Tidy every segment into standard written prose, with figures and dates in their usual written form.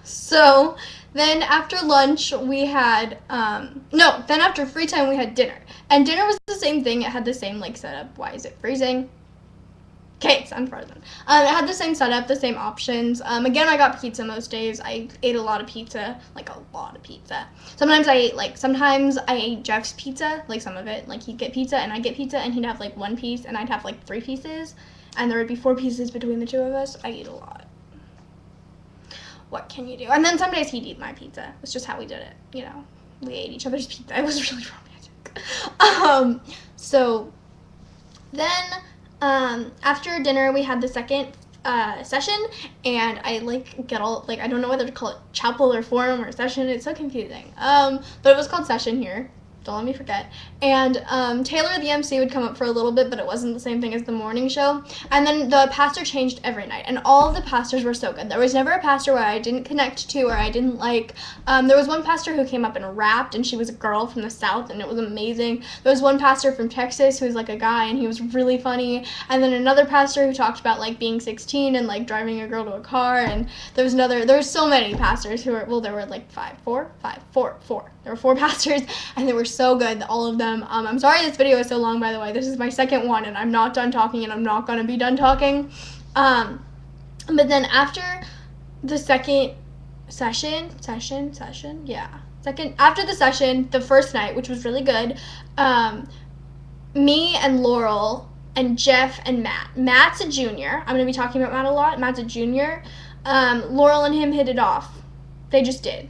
So then after lunch we had no, then after free time we had dinner. And dinner was the same thing. It had the same like setup. Why is it freezing? Okay, it's unfrozen. It had the same setup, the same options. Again, I got pizza most days. I ate a lot of pizza, like a lot of pizza. Sometimes I ate Jeff's pizza, like some of it. Like he'd get pizza and I'd get pizza and he'd have like one piece and I'd have like 3 pieces. And there would be 4 pieces between the two of us. I ate a lot. What can you do? And then some days he'd eat my pizza. It's just how we did it, you know. We ate each other's pizza. It was really romantic. So then after dinner we had the second session, and I get all I don't know whether to call it chapel or forum or session. It's so confusing. But it was called session here. Don't let me forget. And Taylor, the MC, would come up for a little bit, but it wasn't the same thing as the morning show. And then the pastor changed every night, and all of the pastors were so good. There was never a pastor where I didn't connect to or I didn't like. There was one pastor who came up and rapped, and she was a girl from the South, and it was amazing. There was one pastor from Texas who was like a guy, and he was really funny. And then another pastor who talked about like being 16 and like driving a girl to a car. And there were so many pastors who were, there were like four. There were 4 pastors, and they were so good, all of them. I'm sorry this video is so long, by the way. This is my second one, and I'm not done talking, and I'm not going to be done talking. But then after the second session, after the session, the first night, which was really good, me and Laurel and Jeff and Matt. Matt's a junior. I'm going to be talking about Matt a lot. Matt's a junior. Laurel and him hit it off. They just did.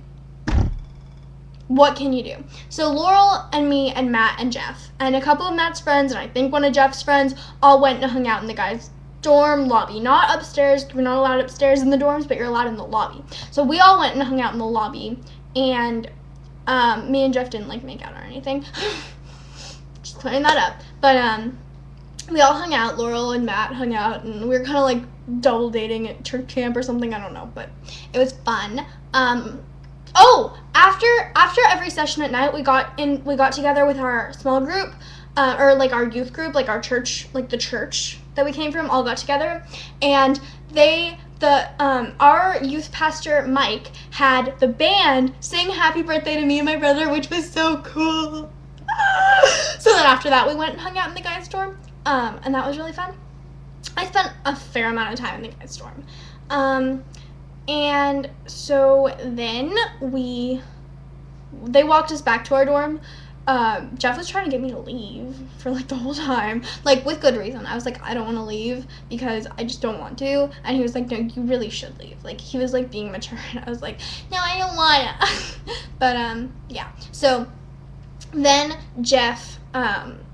What can you do? So Laurel and me and Matt and Jeff and a couple of Matt's friends and I think one of Jeff's friends all went and hung out in the guys' dorm lobby. Not upstairs. We're not allowed upstairs in the dorms, but you're allowed in the lobby. So we all went and hung out in the lobby, and me and Jeff didn't make out or anything. Just clearing that up. But we all hung out. Laurel and Matt hung out, and we were kind of double dating at church camp or something. I don't know, but it was fun. After every session at night, we got together with our small group, or our youth group, our church, the church that we came from, all got together, and our youth pastor Mike had the band sing "Happy Birthday" to me and my brother, which was so cool. So then after that, we went and hung out in the guys' dorm, and that was really fun. I spent a fair amount of time in the guys' dorm. And so then they walked us back to our dorm. Jeff was trying to get me to leave for the whole time, with good reason. I was like, I don't want to leave because I just don't want to. And he was like, no, you really should leave. He was being mature, and I was like, no, I don't wanna. But yeah. So then Jeff and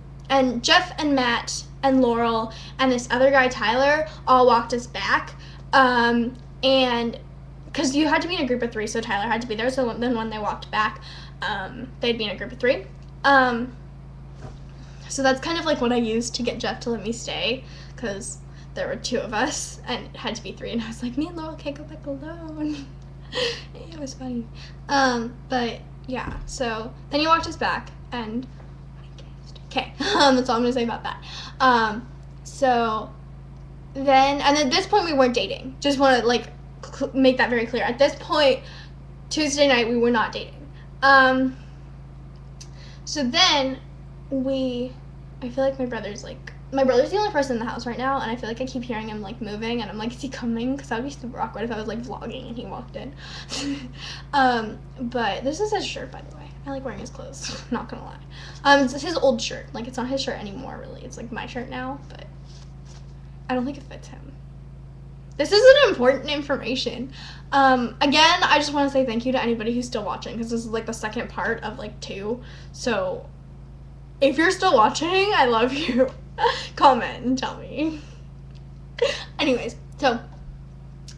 Matt and Laurel and this other guy Tyler all walked us back. And because you had to be in a group of 3, so Tyler had to be there. So then when they walked back, they'd be in a group of 3. So that's kind of what I used to get Jeff to let me stay, because there were 2 of us and it had to be 3, and I was like, me and Laurel can't go back alone. It was funny. But yeah, so then he walked us back, and okay, that's all I'm gonna say about that. So then, and at this point we weren't dating. Just want to make that very clear. At this point, Tuesday night, we were not dating. So then I feel like my brother's the only person in the house right now, and I feel like I keep hearing him moving, and I'm like, is he coming? Because that would be super awkward if I was vlogging and he walked in. But this is his shirt, by the way. I like wearing his clothes, not gonna lie. It's his old shirt. It's not his shirt anymore, really. It's my shirt now, but I don't think it fits him. This isn't important information. Again, I just want to say thank you to anybody who's still watching, because this is the second part of 2. So if you're still watching, I love you. Comment and tell me. Anyways, so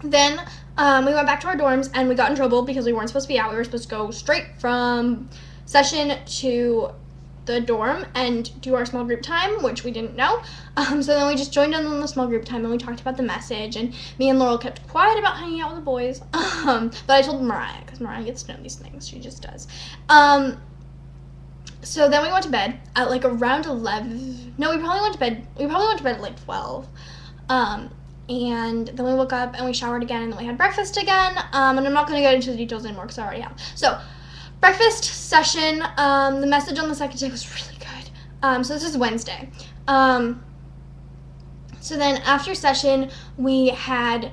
then we went back to our dorms, and we got in trouble because we weren't supposed to be out. We were supposed to go straight from session to the dorm and do our small group time, which we didn't know. So then we just joined in on the small group time, and we talked about the message, and me and Laurel kept quiet about hanging out with the boys. But I told Mariah, because Mariah gets to know these things. She just does. So then we went to bed at around 11. No, we probably went to bed at 12. and then we woke up and we showered again, and then we had breakfast again. And I'm not going to get into the details anymore because I already have. So, breakfast session, the message on the second day was really good. So this is Wednesday. So then after session, we had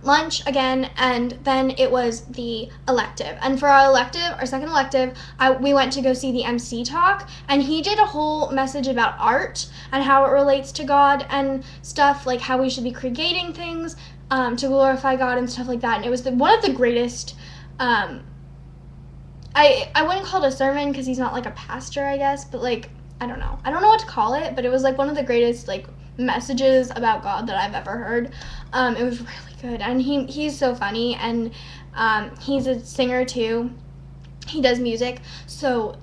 lunch again, and then it was the elective. And for our elective, our second elective, we went to go see the MC talk, and he did a whole message about art and how it relates to God and stuff, like how we should be creating things to glorify God and stuff like that. And it was one of the greatest, I wouldn't call it a sermon because he's not like a pastor, I guess, but like, I don't know what to call it, but it was like one of the greatest like messages about God that I've ever heard. It was really good, and he's so funny, and he's a singer too. He does music, so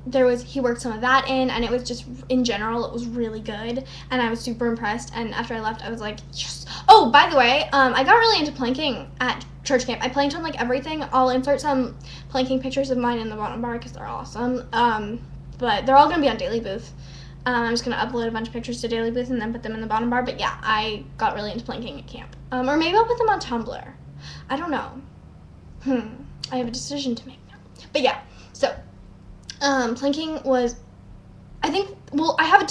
he worked some of that in, and it was just, in general, it was really good, and I was super impressed. And after I left, I was like, yes. Oh, by the way, I got really into planking at church camp. I planked on like everything. I'll insert some planking pictures of mine in the bottom bar because they're awesome. But they're all gonna be on Daily Booth. I'm just going to upload a bunch of pictures to Daily Booth and then put them in the bottom bar. But yeah, I got really into planking at camp. Or maybe I'll put them on Tumblr. I don't know. I have a decision to make now. But yeah, so planking was, I think, well, I have a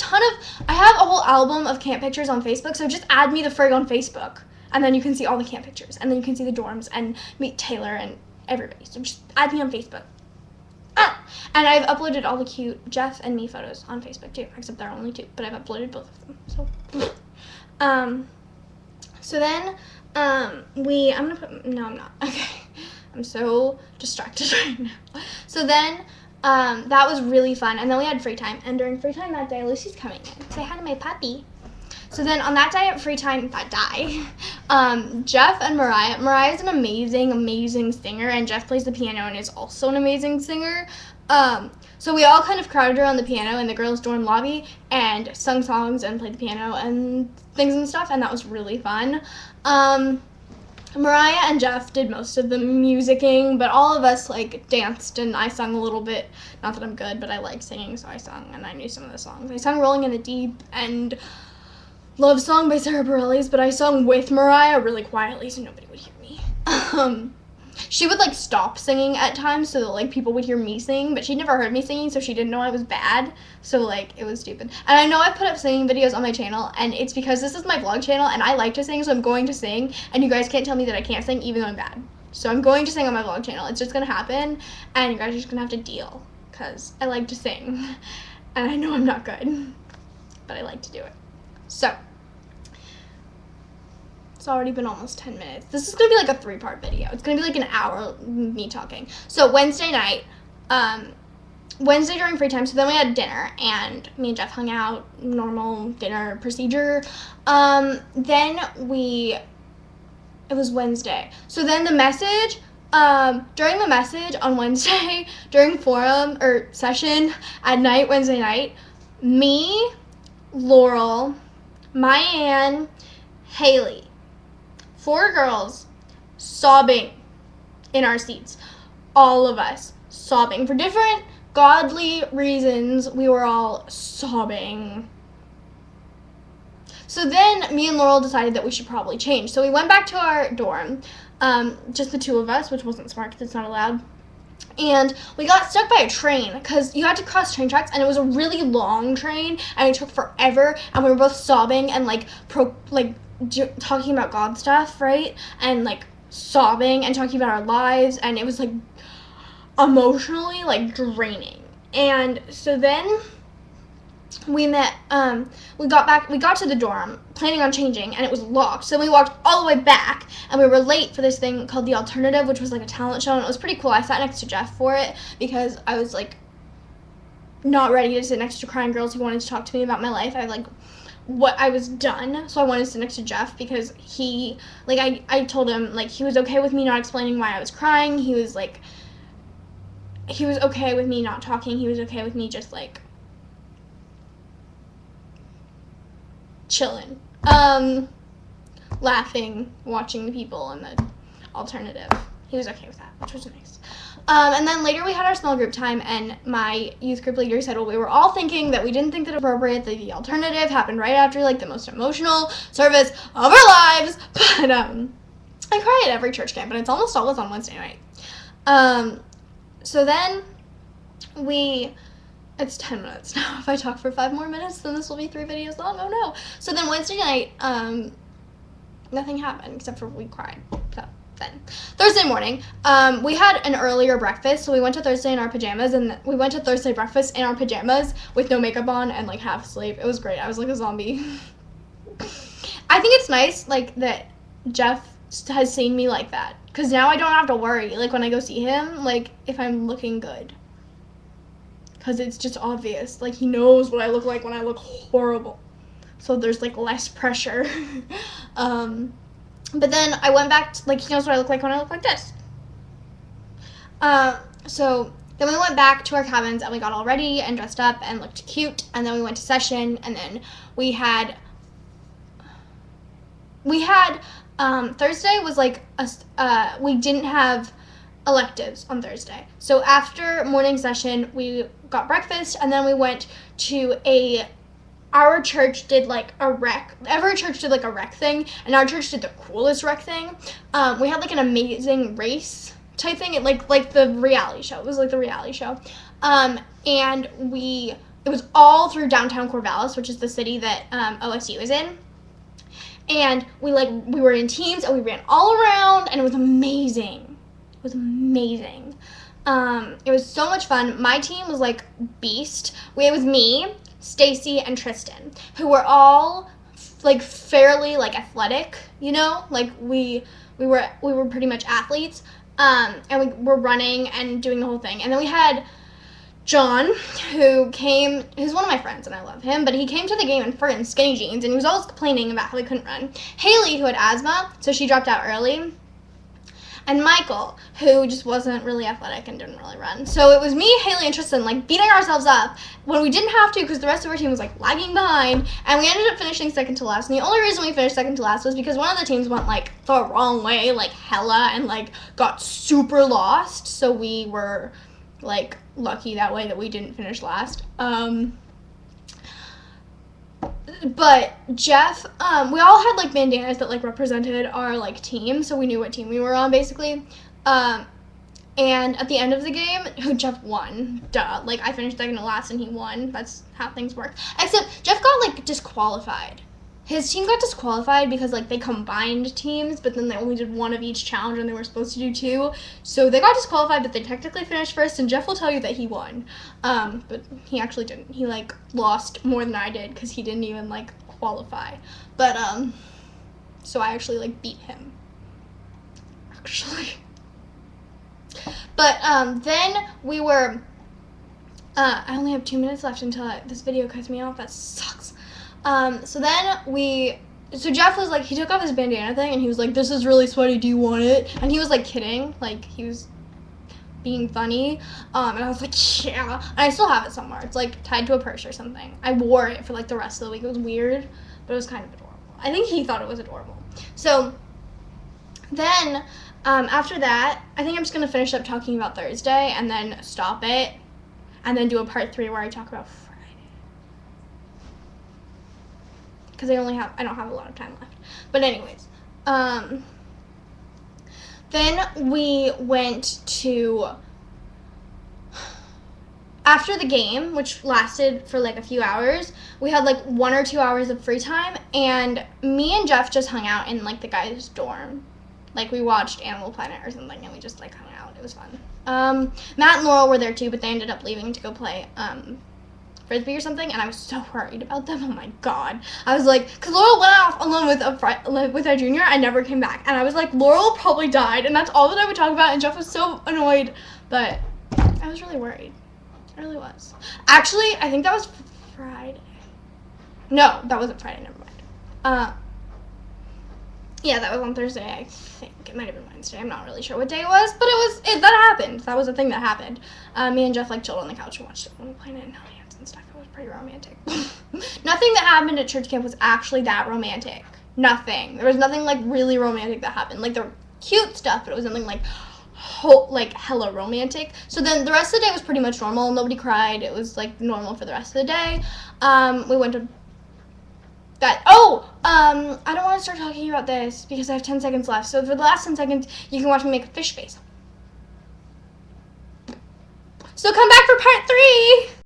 whole album of camp pictures on Facebook. So just add me the frig on Facebook. And then you can see all the camp pictures. And then you can see the dorms and meet Taylor and everybody. So just add me on Facebook. And I've uploaded all the cute Jeff and me photos on Facebook too, except there are only 2, but I've uploaded both of them. So then I'm not. Okay. I'm so distracted right now. So then that was really fun, and then we had free time, and during free time that day, Lucy's coming in. Say hi to my puppy. So then on that day at free time, Jeff and Mariah's an amazing singer, and Jeff plays the piano and is also an amazing singer. So we all kind of crowded around the piano in the girls' dorm lobby and sung songs and played the piano and things and stuff, and that was really fun. Mariah and Jeff did most of the musicking, but all of us like danced, and I sung a little bit. Not that I'm good, but I like singing, so I sung, and I knew some of the songs. I sung Rolling in the Deep and Love Song by Sarah Bareilles, but I sung with Mariah really quietly so nobody would hear me. She would like stop singing at times so that like people would hear me sing, but she never heard me singing, so she didn't know I was bad. So like it was stupid. And I know I put up singing videos on my channel, and it's because this is my vlog channel and I like to sing, so I'm going to sing, and you guys can't tell me that I can't sing even though I'm bad. So I'm going to sing on my vlog channel. It's just gonna happen, and you guys are just gonna have to deal because I like to sing, and I know I'm not good, but I like to do it. So it's already been almost 10 minutes. This is going to be like a 3-part video. It's going to be like an hour me talking. So Wednesday night, Wednesday during free time, so then we had dinner, and me and Jeff hung out, normal dinner procedure. Then it was Wednesday. So then the message, during the message on Wednesday, during forum or session at night, Wednesday night, me, Laurel, Myann, Haley, 4 girls sobbing in our seats. All of us sobbing. For different godly reasons, we were all sobbing. So then me and Laurel decided that we should probably change. So we went back to our dorm, just the 2 of us, which wasn't smart because it's not allowed. And we got stuck by a train because you had to cross train tracks, and it was a really long train, and it took forever, and we were both sobbing and talking about God stuff, right? And like sobbing and talking about our lives, and it was like emotionally like draining. And so then we got to the dorm planning on changing, and it was locked. So we walked all the way back, and we were late for this thing called The Alternative, which was like a talent show, and it was pretty cool. I sat next to Jeff for it because I was like not ready to sit next to crying girls who wanted to talk to me about my life. I was done, so I wanted to sit next to Jeff because he, like, I told him, like, he was okay with me not explaining why I was crying. He was okay with me not talking. He was okay with me just, like, chilling, laughing, watching the people in the alternative. He was okay with that, which was nice. And then later we had our small group time, and my youth group leader said, well, we were all thinking that we didn't think that appropriate, that the alternative happened right after, like, the most emotional service of our lives. But, I cry at every church camp, and it's almost always on Wednesday night. So then it's 10 minutes now. If I talk for 5 more minutes, then this will be 3 videos long. Oh, no. So then Wednesday night, nothing happened except for we cried. So then Thursday morning, we had an earlier breakfast, so we went to Thursday in our pajamas, and we went to Thursday breakfast in our pajamas with no makeup on and, like, half asleep. It was great. I was like a zombie. I think it's nice, like, that Jeff has seen me like that, because now I don't have to worry, like, when I go see him, like, if I'm looking good, because it's just obvious. Like, he knows what I look like when I look horrible, so there's, like, less pressure. But then I went back to, like, he knows what I look like when I look like this. So then we went back to our cabins, and we got all ready and dressed up and looked cute, and then we went to session, and then we had Thursday was like we didn't have electives on Thursday. So after morning session, we got breakfast, and then we went to our church did like a rec. Every church did like a rec thing, and our church did the coolest rec thing. We had like an amazing race type thing, like the reality show. It was like the reality show. And it was all through downtown Corvallis, which is the city that OSU is in. And we were in teams, and we ran all around, and it was amazing. It was amazing. It was so much fun. My team was like beast. It was me, Stacy, and Tristan, who were all like fairly like athletic, you know? Like we were pretty much athletes. And we were running and doing the whole thing. And then we had John, who's one of my friends, and I love him, but he came to the game in friggin' skinny jeans, and he was always complaining about how he couldn't run. Haley, who had asthma, so she dropped out early. And Michael, who just wasn't really athletic and didn't really run. So it was me, Haley, and Tristan, like, beating ourselves up when we didn't have to, because the rest of our team was, like, lagging behind, and we ended up finishing second to last. And the only reason we finished second to last was because one of the teams went, like, the wrong way, like, hella, and, like, got super lost. So we were, like, lucky that way that we didn't finish last. But Jeff, we all had like bandanas that like represented our like team, so we knew what team we were on basically. And at the end of the game, Jeff won. Duh. Like, I finished second to last and he won. That's how things work. Except Jeff got like disqualified. His team got disqualified because like they combined teams, but then they only did one of each challenge and they were supposed to do 2. So they got disqualified, but they technically finished first, and Jeff will tell you that he won. But he actually didn't. He like lost more than I did because he didn't even like qualify. But so I actually like beat him. Actually. But then we were I only have 2 minutes left until this video cuts me off. That sucks. So Jeff was like, he took off his bandana thing and he was like, this is really sweaty, do you want it? And he was like kidding, like he was being funny. And I was like, yeah. And I still have it somewhere. It's like tied to a purse or something. I wore it for like the rest of the week. It was weird, but it was kind of adorable. I think he thought it was adorable. So then after that, I think I'm just going to finish up talking about Thursday and then stop it and then do a part 3 where I talk about Friday. Because I don't have a lot of time left. But anyways, then we went to, after the game, which lasted for like a few hours, we had like 1 or 2 hours of free time, and me and Jeff just hung out in like the guys' dorm. Like we watched Animal Planet or something, and we just like hung out. It was fun. Matt and Laurel were there too, but they ended up leaving to go play Frisbee or something, and I was so worried about them. Oh my god. I was like, because Laurel went off alone with our junior and never came back, and I was like, Laurel probably died, and that's all that I would talk about, and Jeff was so annoyed, but I was really worried. I really was. Actually, I think that was Friday. No, that wasn't Friday, never mind. Yeah, that was on Thursday, I think. It might have been Wednesday. I'm not really sure what day it was, but that happened. That was a thing that happened. Me and Jeff like chilled on the couch and watched Animal Planet and held hands and stuff. It was pretty romantic. Nothing that happened at church camp was actually that romantic. Nothing. There was nothing like really romantic that happened. Like there were cute stuff, but it was nothing like like hella romantic. So then the rest of the day was pretty much normal. Nobody cried. It was like normal for the rest of the day. We went to that. I don't want to start talking about this because I have 10 seconds left. So for the last 10 seconds, you can watch me make a fish face. So come back for part 3.